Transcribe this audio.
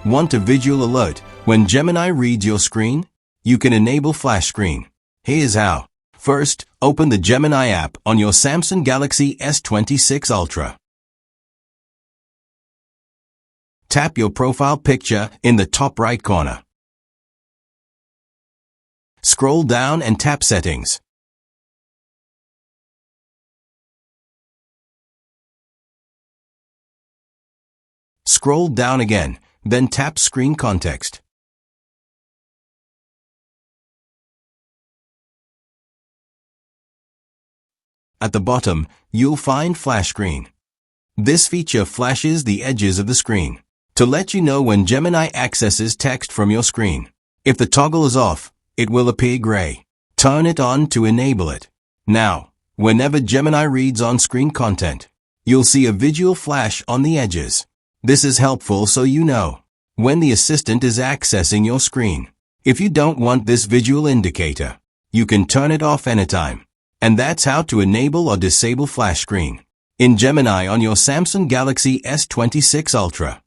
Want a visual alert when Gemini reads your screen? You can enable flash screen. Here's how. First, open the Gemini app on your Samsung Galaxy S26 Ultra. Tap your profile picture in the top right corner. Scroll down and tap Settings. Scroll down again, then tap Screen Context. At the bottom, you'll find Flash Screen. This feature flashes the edges of the screen to let you know when Gemini accesses text from your screen. If the toggle is off, it will appear gray. Turn it on to enable it. Now, whenever Gemini reads on-screen content, you'll see a visual flash on the edges. This is helpful so you know when the assistant is accessing your screen. If you don't want this visual indicator, you can turn it off anytime. And that's how to enable or disable flash screen in Gemini on your Samsung Galaxy S26 Ultra.